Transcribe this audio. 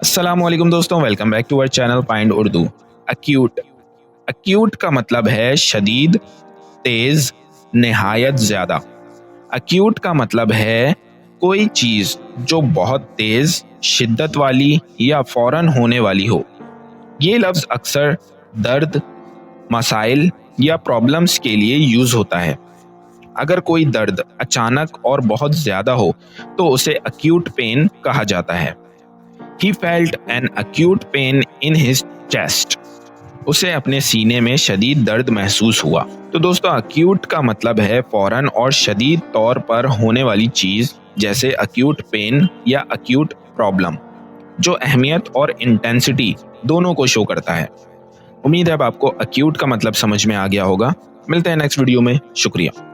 अस्सलामुअलैकुम दोस्तों, welcome back to our channel पाइंड उर्दू। अक्यूट अक्यूट का मतलब है शदीद, तेज, निहायत ज़्यादा। अक्यूट का मतलब है कोई चीज़ जो बहुत तेज, शिद्दत वाली या फौरन होने वाली हो। ये लफ्ज़ अक्सर दर्द, मसाइल या प्रॉब्लम्स के लिए यूज़ होता है। अगर कोई दर्द अचानक और बहुत ज़्यादा हो तो उसे अक्यूट पेन कहा जाता है। He felt an acute pain in his chest. उसे अपने सीने में शदीद दर्द महसूस हुआ। तो दोस्तों, अक्यूट का मतलब है फौरन और शदीद तौर पर होने वाली चीज़, जैसे अक्यूट पेन या अक्यूट प्रॉब्लम, जो अहमियत और इंटेंसिटी दोनों को शो करता है। उम्मीद है अब आपको अक्यूट का मतलब समझ में आ गया होगा। मिलते हैं नेक्स्ट वीडियो में। शुक्रिया।